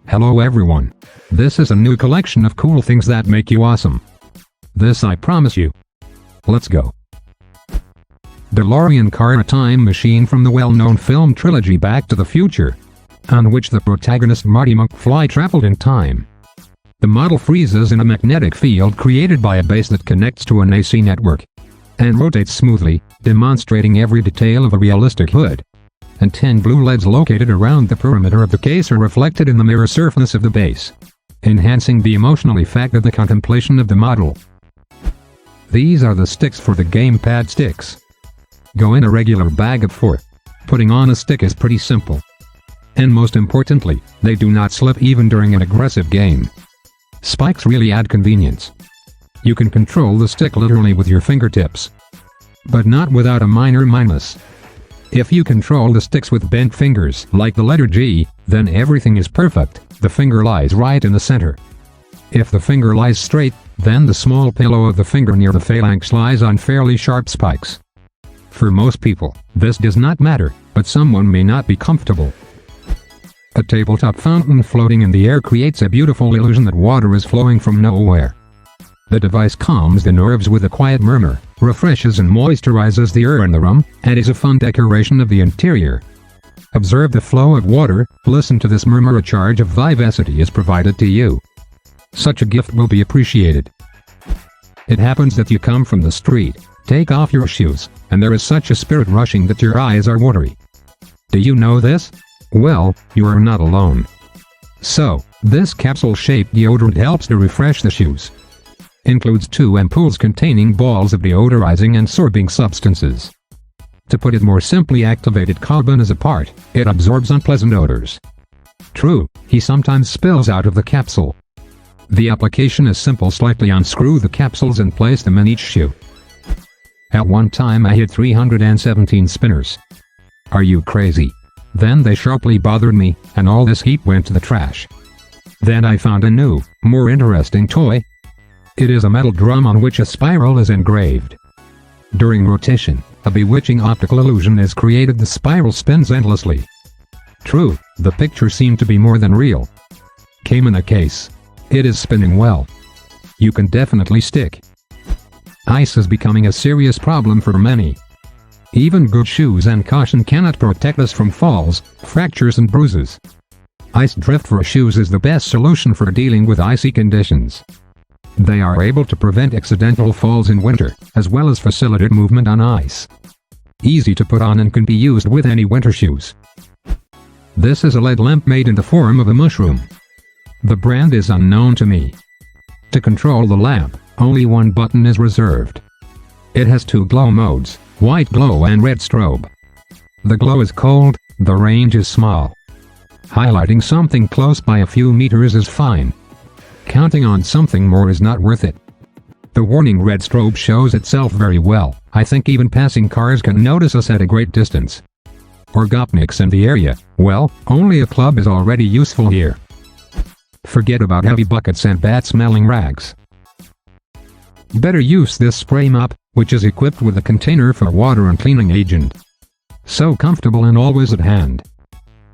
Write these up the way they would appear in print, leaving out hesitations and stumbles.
Hello everyone. This is a new collection of cool things that make you awesome. This I promise you. Let's go. DeLorean car, a time machine from the well-known film trilogy Back to the Future, on which the protagonist Marty McFly traveled in time. The model freezes in a magnetic field created by a base that connects to an AC network, and rotates smoothly, demonstrating every detail of a realistic hood. And 10 blue LEDs located around the perimeter of the case are reflected in the mirror surface of the base, enhancing the emotional effect of the contemplation of the model. These are the sticks for the Gamepad Sticks. Go in a regular bag of 4. Putting on a stick is pretty simple. And most importantly, they do not slip even during an aggressive game. Spikes really add convenience. You can control the stick literally with your fingertips, but not without a minor minus. If you control the sticks with bent fingers, like the letter G, then everything is perfect. The finger lies right in the center. If the finger lies straight, then the small pillow of the finger near the phalanx lies on fairly sharp spikes. For most people, this does not matter, but someone may not be comfortable. A tabletop fountain floating in the air creates a beautiful illusion that water is flowing from nowhere. The device calms the nerves with a quiet murmur, refreshes and moisturizes the air in the room, and is a fun decoration of the interior. Observe the flow of water, listen to this murmur. A charge of vivacity is provided to you. Such a gift will be appreciated. It happens that you come from the street, take off your shoes, and there is such a spirit rushing that your eyes are watery. Do you know this? Well, you are not alone. So, this capsule-shaped deodorant helps to refresh the shoes. Includes 2 ampoules containing balls of deodorizing and sorbing substances. To put it more simply, activated carbon is a part, it absorbs unpleasant odors. True, he sometimes spills out of the capsule. The application is simple. Slightly unscrew the capsules and place them in each shoe. At one time I hit 317 spinners. Are you crazy? Then they sharply bothered me, and all this heat went to the trash. Then I found a new, more interesting toy. It is a metal drum on which a spiral is engraved. During rotation, a bewitching optical illusion is created. The spiral spins endlessly. True, the picture seemed to be more than real. Came in a case. It is spinning well. You can definitely stick. Ice is becoming a serious problem for many. Even good shoes and caution cannot protect us from falls, fractures and bruises. Ice drift for shoes is the best solution for dealing with icy conditions. They are able to prevent accidental falls in winter, as well as facilitate movement on ice. Easy to put on and can be used with any winter shoes. This is a LED lamp made in the form of a mushroom. The brand is unknown to me. To control the lamp, only one button is reserved. It has 2 glow modes, white glow and red strobe. The glow is cold, the range is small. Highlighting something close by a few meters is fine. Counting on something more is not worth it. The warning red strobe shows itself very well. I think even passing cars can notice us at a great distance. Or gopniks in the area, well, only a club is already useful here. Forget about heavy buckets and bad-smelling rags. Better use this spray mop, which is equipped with a container for water and cleaning agent. So comfortable and always at hand.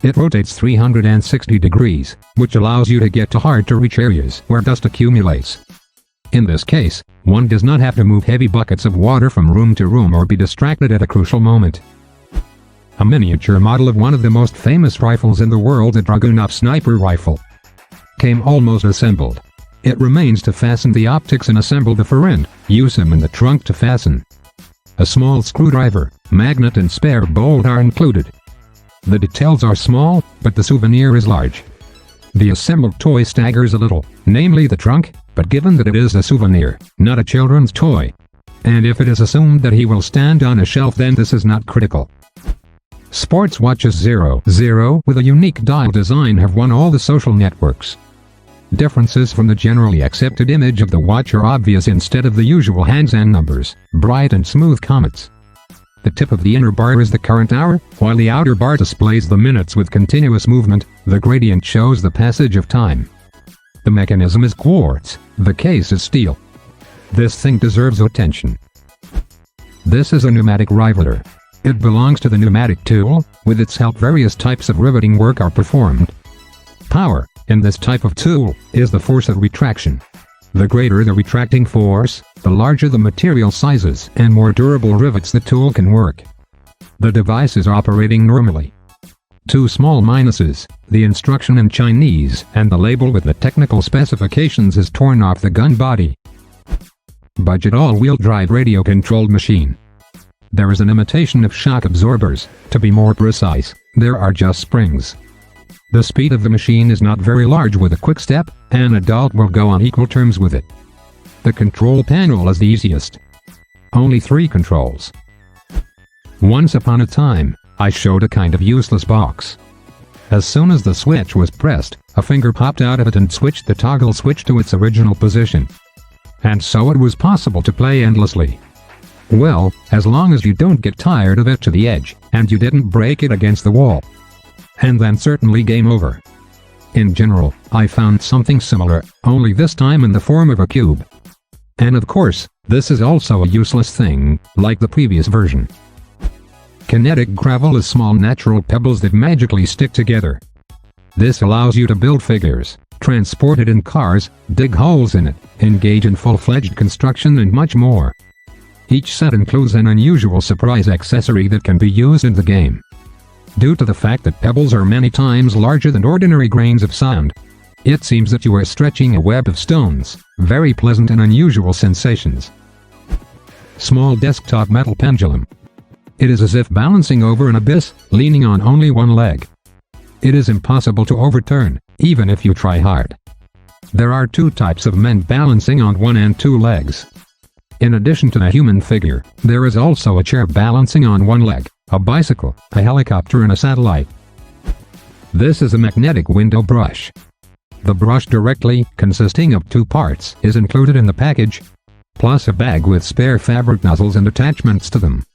It rotates 360 degrees, which allows you to get to hard-to-reach areas where dust accumulates. In this case, one does not have to move heavy buckets of water from room to room or be distracted at a crucial moment. A miniature model of one of the most famous rifles in the world, the Dragunov sniper rifle, came almost assembled. It remains to fasten the optics and assemble the fur end. Use them in the trunk to fasten. A small screwdriver, magnet and spare bolt are included. The details are small, but the souvenir is large. The assembled toy staggers a little, namely the trunk, but given that it is a souvenir, not a children's toy, and if it is assumed that he will stand on a shelf, then this is not critical. Sports watches 00 with a unique dial design have won all the social networks. Differences from the generally accepted image of the watch are obvious. Instead of the usual hands and numbers, bright and smooth comets. The tip of the inner bar is the current hour, while the outer bar displays the minutes with continuous movement. The gradient shows the passage of time. The mechanism is quartz, the case is steel. This thing deserves attention. This is a Pneumatic Rivaler. It belongs to the pneumatic tool. With its help various types of riveting work are performed. Power, in this type of tool is the force of retraction. The greater the retracting force, the larger the material sizes and more durable rivets the tool can work. The device is operating normally. Two small minuses: the instruction in Chinese and the label with the technical specifications is torn off the gun body. Budget all-wheel drive radio-controlled machine. There is an imitation of shock absorbers. To be more precise, there are just springs. The speed of the machine is not very large. With a quick step, an adult will go on equal terms with it. The control panel is the easiest. Only 3 controls. Once upon a time, I showed a kind of useless box. As soon as the switch was pressed, a finger popped out of it and switched the toggle switch to its original position. And so it was possible to play endlessly. Well, as long as you don't get tired of it to the edge, and you didn't break it against the wall. And then certainly game over. In general, I found something similar, only this time in the form of a cube. And of course, this is also a useless thing, like the previous version. Kinetic Gravel is small natural pebbles that magically stick together. This allows you to build figures, transport it in cars, dig holes in it, engage in full-fledged construction and much more. Each set includes an unusual surprise accessory that can be used in the game. Due to the fact that pebbles are many times larger than ordinary grains of sand, it seems that you are stretching a web of stones, very pleasant and unusual sensations. Small desktop metal pendulum. It is as if balancing over an abyss, leaning on only one leg. It is impossible to overturn, even if you try hard. There are 2 types of men balancing on 1 and 2 legs. In addition to the human figure, there is also a chair balancing on 1 leg, a bicycle, a helicopter and a satellite. This is a magnetic window brush. The brush directly, consisting of 2 parts, is included in the package, plus a bag with spare fabric nozzles and attachments to them.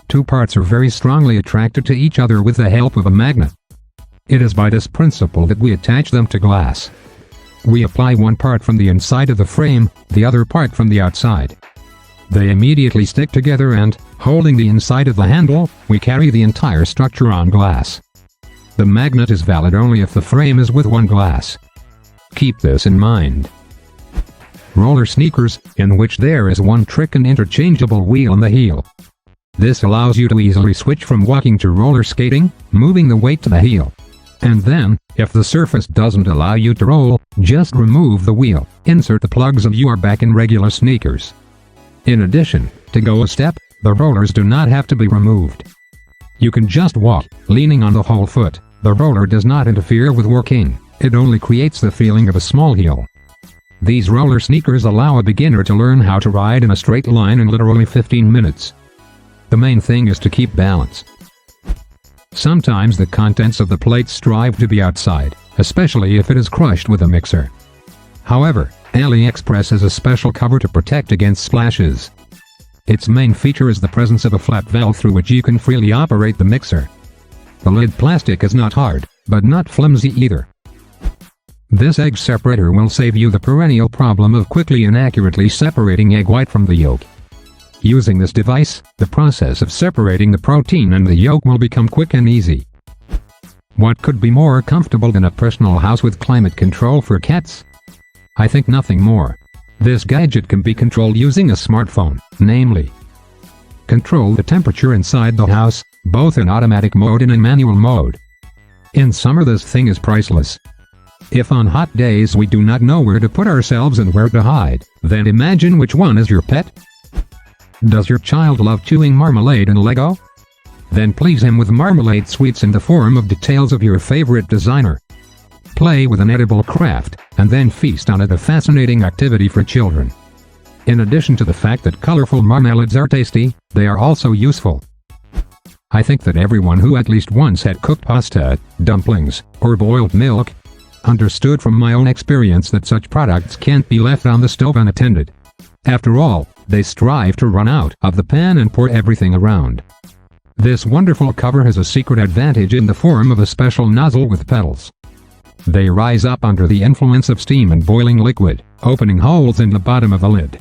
2 parts are very strongly attracted to each other with the help of a magnet. It is by this principle that we attach them to glass. We apply 1 part from the inside of the frame, the other part from the outside. They immediately stick together and, holding the inside of the handle, we carry the entire structure on glass. The magnet is valid only if the frame is with 1 glass. Keep this in mind. Roller sneakers, in which there is 1 trick and interchangeable wheel on the heel. This allows you to easily switch from walking to roller skating, moving the weight to the heel. And then, if the surface doesn't allow you to roll, just remove the wheel, insert the plugs and you are back in regular sneakers. In addition, to go a step, the rollers do not have to be removed. You can just walk, leaning on the whole foot. The roller does not interfere with working, it only creates the feeling of a small heel. These roller sneakers allow a beginner to learn how to ride in a straight line in literally 15 minutes. The main thing is to keep balance. Sometimes the contents of the plate strive to be outside, especially if it is crushed with a mixer. However, Aliexpress has a special cover to protect against splashes. Its main feature is the presence of a flat valve through which you can freely operate the mixer. The lid plastic is not hard, but not flimsy either. This egg separator will save you the perennial problem of quickly and accurately separating egg white from the yolk. Using this device, the process of separating the protein and the yolk will become quick and easy. What could be more comfortable than a personal house with climate control for cats? I think nothing more. This gadget can be controlled using a smartphone, namely, control the temperature inside the house, both in automatic mode and in manual mode. In summer this thing is priceless. If on hot days we do not know where to put ourselves and where to hide, then imagine which one is your pet. Does your child love chewing marmalade and Lego? Then please him with marmalade sweets in the form of details of your favorite designer. Play with an edible craft, and then feast on it, a fascinating activity for children. In addition to the fact that colorful marmalades are tasty, they are also useful. I think that everyone who at least once had cooked pasta, dumplings, or boiled milk, understood from my own experience that such products can't be left on the stove unattended. After all, they strive to run out of the pan and pour everything around. This wonderful cover has a secret advantage in the form of a special nozzle with petals. They rise up under the influence of steam and boiling liquid, opening holes in the bottom of the lid.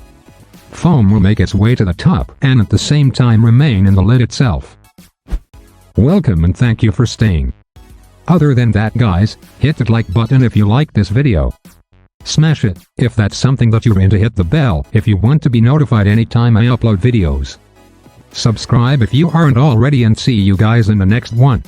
Foam will make its way to the top and at the same time remain in the lid itself. Welcome and thank you for staying. Other than that guys, hit that like button if you like this video. Smash it if that's something that you're into. Hit the bell if you want to be notified anytime I upload videos. Subscribe if you aren't already, and see you guys in the next one.